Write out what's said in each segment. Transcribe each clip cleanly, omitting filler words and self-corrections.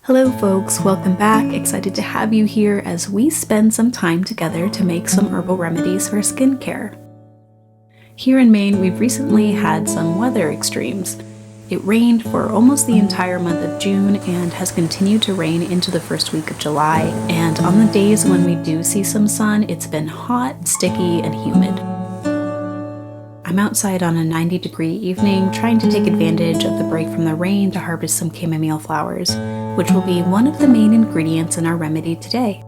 Hello folks, welcome back. Excited to have you here as we spend some time together to make some herbal remedies for skincare. Here in Maine, we've recently had some weather extremes. It rained for almost the entire month of June and has continued to rain into the first week of July. And on the days when we do see some sun, it's been hot, sticky, and humid. I'm outside on a 90-degree evening trying to take advantage of the break from the rain to harvest some chamomile flowers, which will be one of the main ingredients in our remedy today.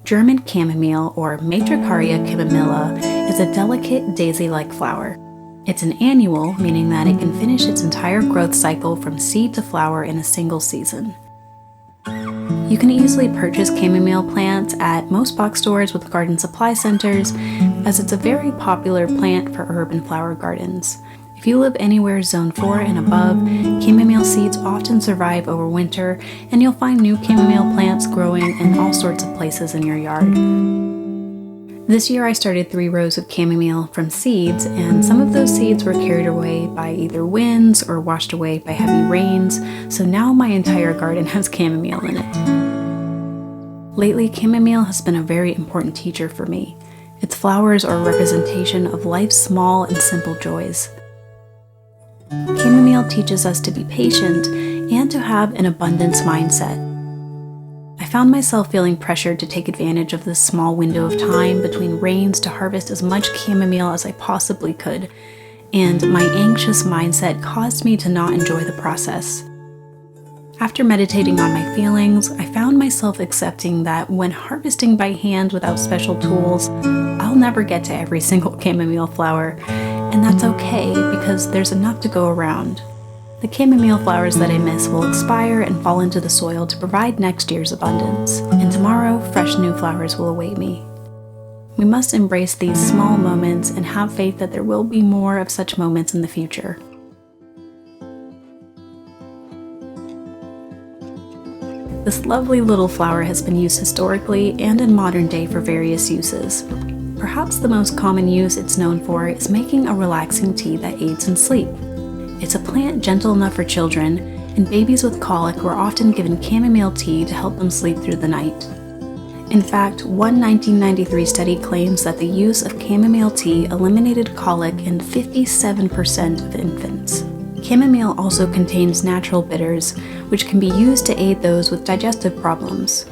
German chamomile, or Matricaria chamomilla, is a delicate daisy-like flower. It's an annual, meaning that it can finish its entire growth cycle from seed to flower in a single season. You can easily purchase chamomile plants at most box stores with garden supply centers, as it's a very popular plant for herb and flower gardens. If you live anywhere zone 4 and above, chamomile seeds often survive over winter, and you'll find new chamomile plants growing in all sorts of places in your yard. This year I started 3 rows of chamomile from seeds, and some of those seeds were carried away by either winds or washed away by heavy rains, so now my entire garden has chamomile in it. Lately, chamomile has been a very important teacher for me. Its flowers are a representation of life's small and simple joys. Chamomile teaches us to be patient and to have an abundance mindset. I found myself feeling pressured to take advantage of this small window of time between rains to harvest as much chamomile as I possibly could, and my anxious mindset caused me to not enjoy the process. After meditating on my feelings, I found myself accepting that when harvesting by hand without special tools, I'll never get to every single chamomile flower, and that's okay because there's enough to go around. The chamomile flowers that I miss will expire and fall into the soil to provide next year's abundance, and tomorrow fresh new flowers will await me. We must embrace these small moments and have faith that there will be more of such moments in the future. This lovely little flower has been used historically and in modern day for various uses. Perhaps the most common use it's known for is making a relaxing tea that aids in sleep. It's a plant gentle enough for children, and babies with colic were often given chamomile tea to help them sleep through the night. In fact, one 1993 study claims that the use of chamomile tea eliminated colic in 57% of infants. Chamomile also contains natural bitters, which can be used to aid those with digestive problems.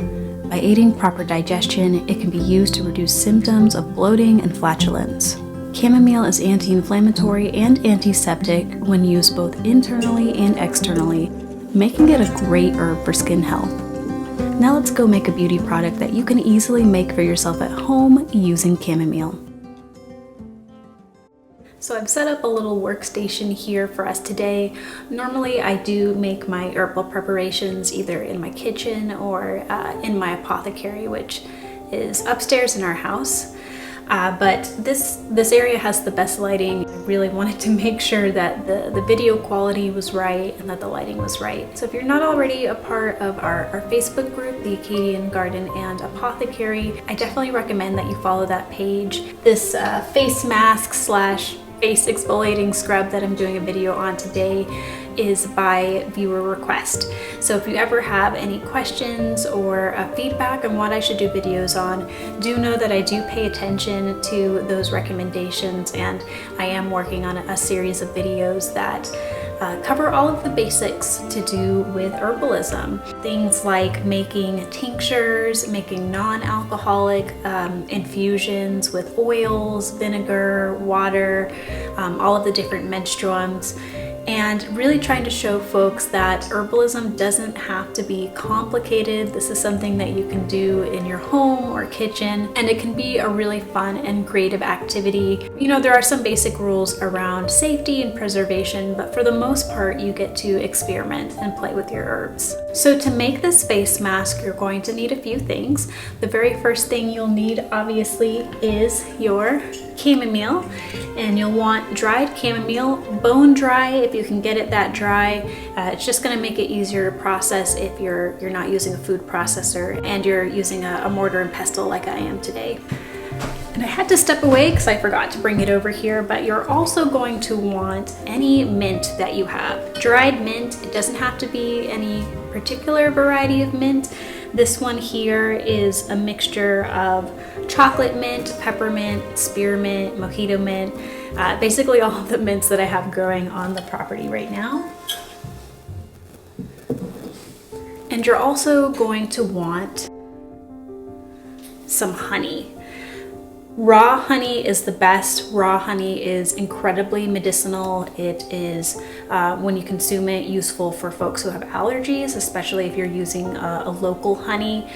By aiding proper digestion, it can be used to reduce symptoms of bloating and flatulence. Chamomile is anti-inflammatory and antiseptic when used both internally and externally, making it a great herb for skin health. Now let's go make a beauty product that you can easily make for yourself at home using chamomile. So I've set up a little workstation here for us today. Normally I do make my herbal preparations either in my kitchen or in my apothecary, which is upstairs in our house. But this area has the best lighting. I really wanted to make sure that the video quality was right and that the lighting was right. So if you're not already a part of our Facebook group, the Acadian Garden and Apothecary, I definitely recommend that you follow that page. This face mask / face exfoliating scrub that I'm doing a video on today is by viewer request. So if you ever have any questions or feedback on what I should do videos on, do know that I do pay attention to those recommendations, and I am working on a series of videos that cover all of the basics to do with herbalism. Things like making tinctures, making non-alcoholic infusions with oils, vinegar, water, all of the different menstruums, and really trying to show folks that herbalism doesn't have to be complicated. This is something that you can do in your home or kitchen, and it can be a really fun and creative activity. You know, there are some basic rules around safety and preservation, but for the most part, you get to experiment and play with your herbs. So to make this face mask, you're going to need a few things. The very first thing you'll need, obviously, is your chamomile, and you'll want dried chamomile, bone dry if you can get it that dry. It's just going to make it easier to process if you're not using a food processor and you're using a mortar and pestle like I am today. And I had to step away because I forgot to bring it over here, but you're also going to want any mint that you have. Dried mint, it doesn't have to be any particular variety of mint. This one here is a mixture of chocolate mint, peppermint, spearmint, mojito mint, basically all of the mints that I have growing on the property right now. And you're also going to want some honey. Raw honey is the best. Raw honey is incredibly medicinal. It is, when you consume it, useful for folks who have allergies, especially if you're using a local honey.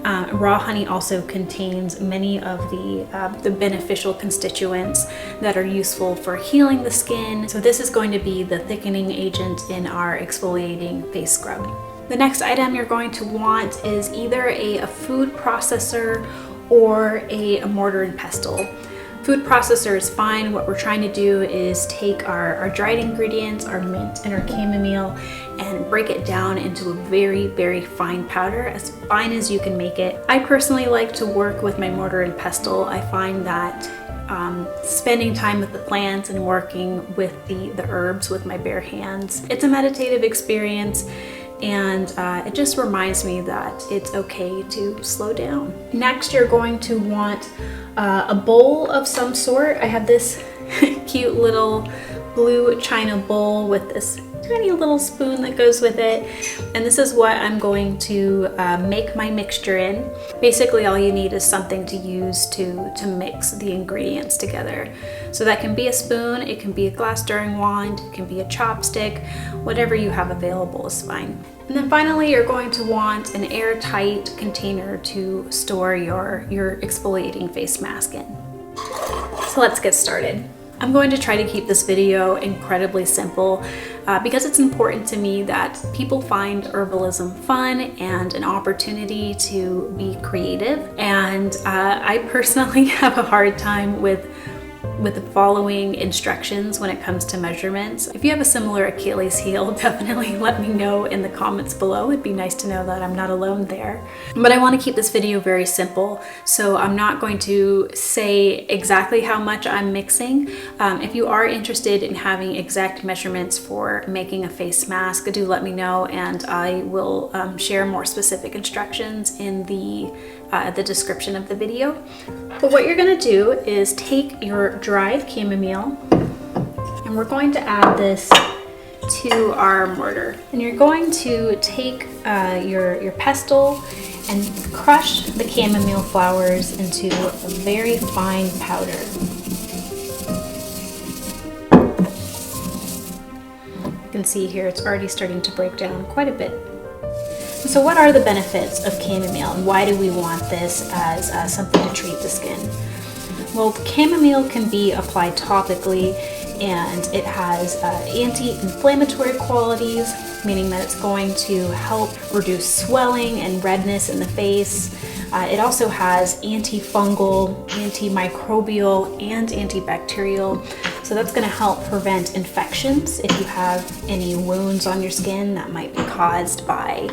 Raw honey also contains many of the beneficial constituents that are useful for healing the skin. So this is going to be the thickening agent in our exfoliating face scrub. The next item you're going to want is either a food processor or a mortar and pestle. Food processor is fine. What we're trying to do is take our dried ingredients, our mint and our chamomile, and break it down into a very, very fine powder, as fine as you can make it. I personally like to work with my mortar and pestle. I find that spending time with the plants and working with the herbs with my bare hands, it's a meditative experience. And it just reminds me that it's okay to slow down. Next, you're going to want a bowl of some sort. I have this cute little blue china bowl with this tiny little spoon that goes with it. And this is what I'm going to make my mixture in. Basically, all you need is something to use to mix the ingredients together. So that can be a spoon, it can be a glass stirring wand, it can be a chopstick, whatever you have available is fine. And then finally, you're going to want an airtight container to store your exfoliating face mask in. So let's get started. I'm going to try to keep this video incredibly simple because it's important to me that people find herbalism fun and an opportunity to be creative. And I personally have a hard time with following instructions when it comes to measurements. If you have a similar Achilles heel, definitely let me know in the comments below. It'd be nice to know that I'm not alone there. But I want to keep this video very simple, so I'm not going to say exactly how much I'm mixing. If you are interested in having exact measurements for making a face mask, do let me know, and I will share more specific instructions in the description of the video. But what you're going to do is take your dried chamomile, and we're going to add this to our mortar. And you're going to take your pestle and crush the chamomile flowers into a very fine powder. You can see here it's already starting to break down quite a bit. So what are the benefits of chamomile, and why do we want this as something to treat the skin? Well, chamomile can be applied topically, and it has anti-inflammatory qualities, meaning that it's going to help reduce swelling and redness in the face. It also has antifungal, antimicrobial, and antibacterial. So that's going to help prevent infections if you have any wounds on your skin that might be caused by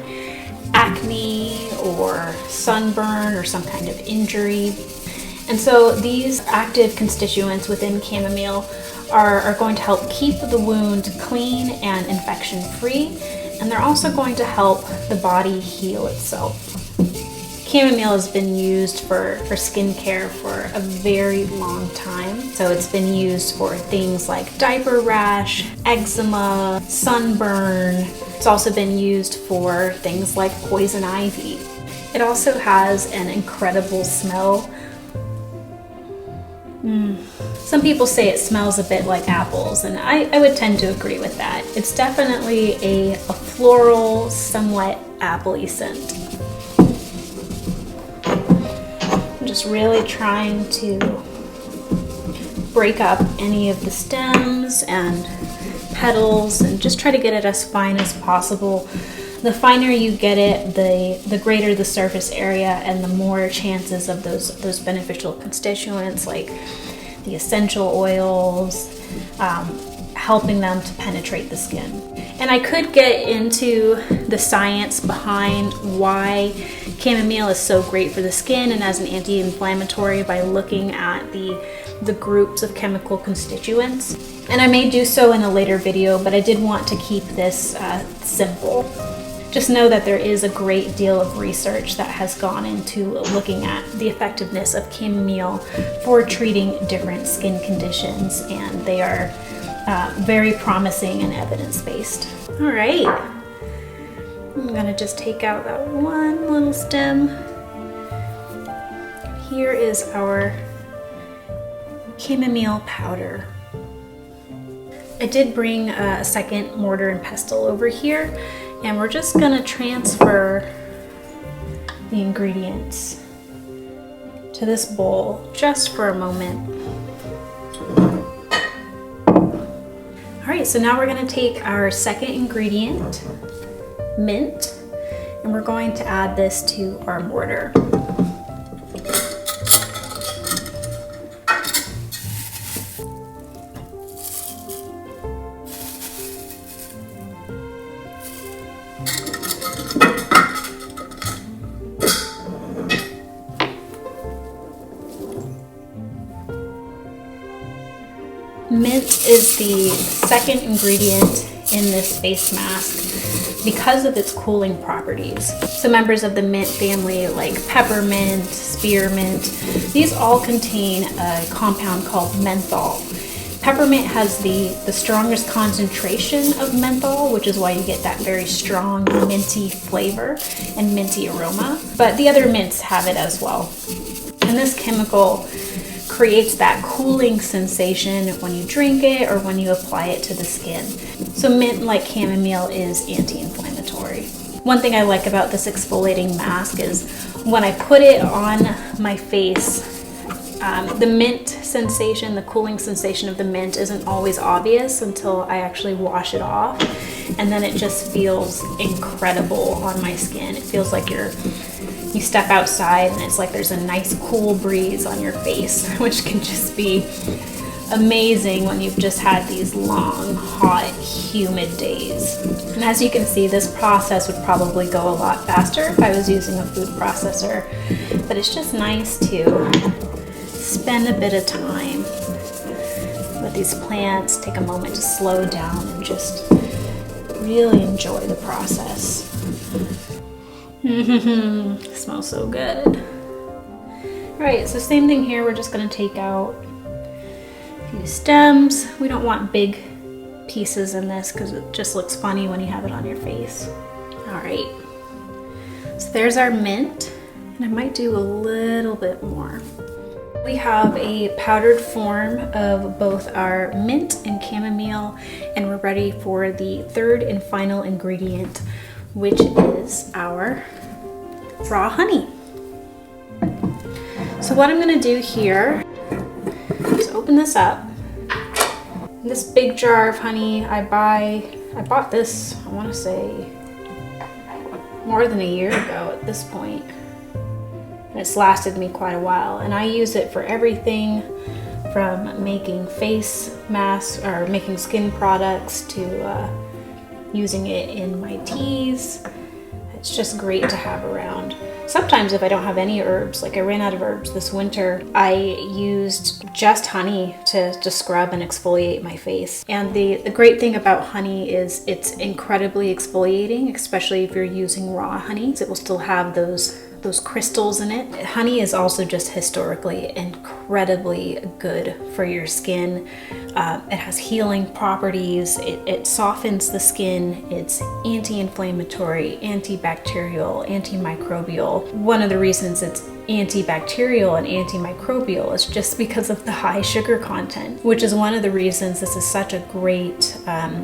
acne or sunburn or some kind of injury. And so these active constituents within chamomile are going to help keep the wound clean and infection free, and they're also going to help the body heal itself. Chamomile has been used for skincare for a very long time. So it's been used for things like diaper rash, eczema, sunburn. It's also been used for things like poison ivy. It also has an incredible smell. Some people say it smells a bit like apples, and I would tend to agree with that. It's definitely a floral, somewhat appley scent. I'm just really trying to break up any of the stems and petals and just try to get it as fine as possible. The finer you get it, the greater the surface area and the more chances of those beneficial constituents like the essential oils, helping them to penetrate the skin. And I could get into the science behind why chamomile is so great for the skin and as an anti-inflammatory by looking at the groups of chemical constituents. And I may do so in a later video, but I did want to keep this simple. Just know that there is a great deal of research that has gone into looking at the effectiveness of chamomile for treating different skin conditions, and they are very promising and evidence-based. All right, I'm gonna just take out that one little stem. Here is our chamomile powder. I did bring a second mortar and pestle over here, and we're just gonna transfer the ingredients to this bowl just for a moment. All right, so now we're gonna take our second ingredient, mint, and we're going to add this to our mortar. Mint is the second ingredient in this face mask because of its cooling properties. So members of the mint family like peppermint, spearmint, these all contain a compound called menthol. Peppermint has the strongest concentration of menthol, which is why you get that very strong minty flavor and minty aroma. But the other mints have it as well. And this chemical creates that cooling sensation when you drink it or when you apply it to the skin. So mint, like chamomile, is anti-inflammatory. One thing I like about this exfoliating mask is when I put it on my face, the mint sensation, the cooling sensation of the mint isn't always obvious until I actually wash it off. And then it just feels incredible on my skin. It feels like you step outside and it's like there's a nice cool breeze on your face, which can just be amazing when you've just had these long, hot, humid days. And as you can see, this process would probably go a lot faster if I was using a food processor, but it's just nice to spend a bit of time with these plants, take a moment to slow down and just really enjoy the process. Smells so good. All right, so same thing here. We're just gonna take out a few stems. We don't want big pieces in this because it just looks funny when you have it on your face. All right, so there's our mint, and I might do a little bit more. We have a powdered form of both our mint and chamomile, and we're ready for the third and final ingredient, which is our raw honey. So what I'm gonna do here is open this up. This big jar of honey I bought this, I wanna say, more than a year ago at this point. And it's lasted me quite a while, and I use it for everything from making face masks or making skin products to using it in my teas. It's just great to have around. Sometimes if I don't have any herbs, like I ran out of herbs this winter, I used just honey to scrub and exfoliate my face. And the great thing about honey is it's incredibly exfoliating, especially if you're using raw honey. It will still have those crystals in it. Honey is also just historically incredibly good for your skin. It has healing properties. It softens the skin. It's anti-inflammatory, antibacterial, antimicrobial. One of the reasons it's antibacterial and antimicrobial is just because of the high sugar content, which is one of the reasons this is such a great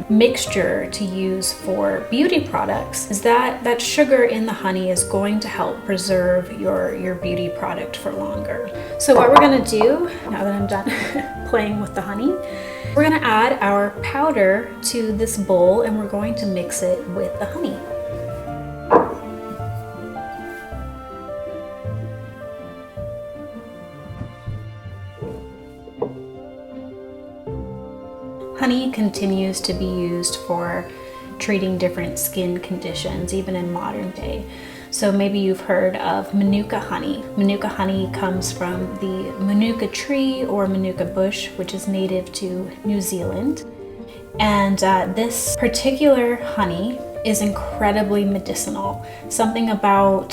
mixture to use for beauty products, is that sugar in the honey is going to help preserve your beauty product for longer. So what we're gonna do, now that I'm done playing with the honey, we're gonna add our powder to this bowl and we're going to mix it with the honey. Honey continues to be used for treating different skin conditions, even in modern day. So maybe you've heard of Manuka honey. Manuka honey comes from the Manuka tree or Manuka bush, which is native to New Zealand. And this particular honey is incredibly medicinal. Something about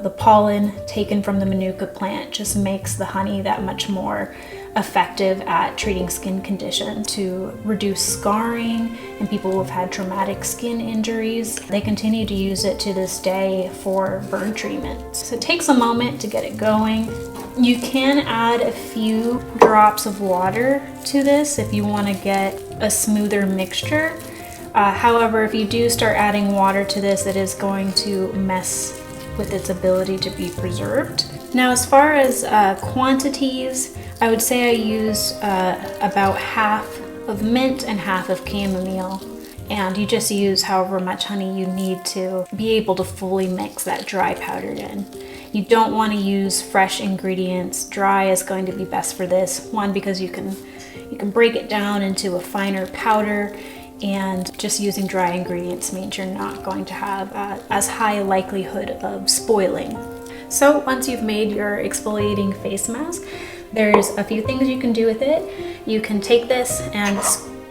the pollen taken from the manuka plant just makes the honey that much more effective at treating skin conditions, to reduce scarring in people who have had traumatic skin injuries. They continue to use it to this day for burn treatment. So it takes a moment to get it going. You can add a few drops of water to this if you want to get a smoother mixture. However, if you do start adding water to this, it is going to mess with its ability to be preserved. Now, as far as quantities, I would say I use about half of mint and half of chamomile. And you just use however much honey you need to be able to fully mix that dry powder in. You don't want to use fresh ingredients. Dry is going to be best for this. One, because you can break it down into a finer powder, and just using dry ingredients means you're not going to have as high a likelihood of spoiling. So once you've made your exfoliating face mask, there's a few things you can do with it. You can take this and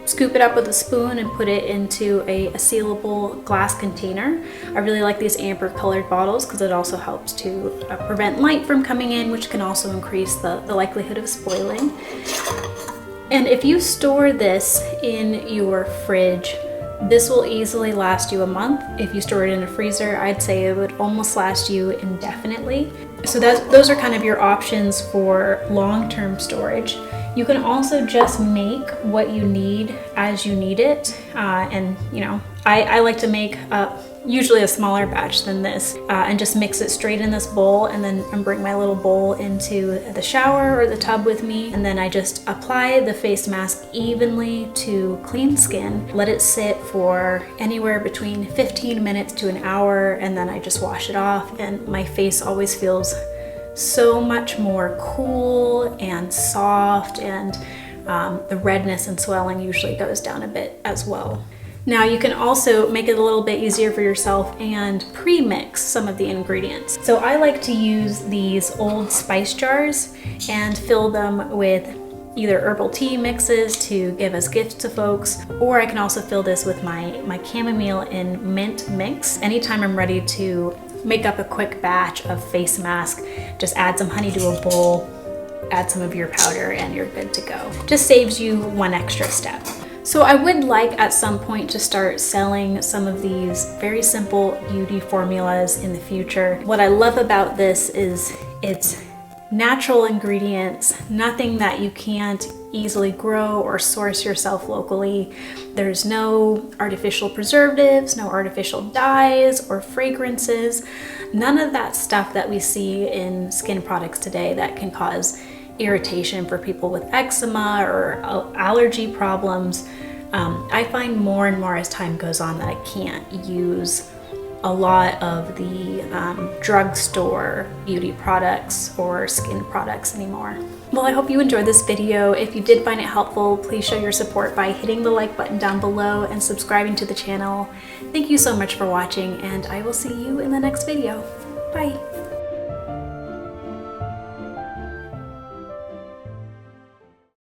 scoop it up with a spoon and put it into a sealable glass container. I really like these amber colored bottles because it also helps to prevent light from coming in, which can also increase the likelihood of spoiling. And if you store this in your fridge, this will easily last you a month. If you store it in a freezer, I'd say it would almost last you indefinitely. So those are kind of your options for long-term storage. You can also just make what you need as you need it. And you know, I like to make usually a smaller batch than this and just mix it straight in this bowl, and then bring my little bowl into the shower or the tub with me. And then I just apply the face mask evenly to clean skin, let it sit for anywhere between 15 minutes to an hour, and then I just wash it off, and my face always feels so much more cool and soft, and the redness and swelling usually goes down a bit as well. Now you can also make it a little bit easier for yourself and pre-mix some of the ingredients. So I like to use these old spice jars and fill them with either herbal tea mixes to give as gifts to folks, or I can also fill this with my chamomile and mint mix. Anytime I'm ready to make up a quick batch of face mask, just add some honey to a bowl, add some of your powder, and you're good to go. Just saves you one extra step. So I would like at some point to start selling some of these very simple beauty formulas in the future. What I love about this is it's natural ingredients, nothing that you can't easily grow or source yourself locally. There's no artificial preservatives, no artificial dyes or fragrances, none of that stuff that we see in skin products today that can cause irritation for people with eczema or allergy problems. I find more and more as time goes on that I can't use a lot of the drugstore beauty products or skin products anymore. Well, I hope you enjoyed this video. If you did find it helpful, please show your support by hitting the like button down below and subscribing to the channel. Thank you so much for watching, and I will see you in the next video. Bye.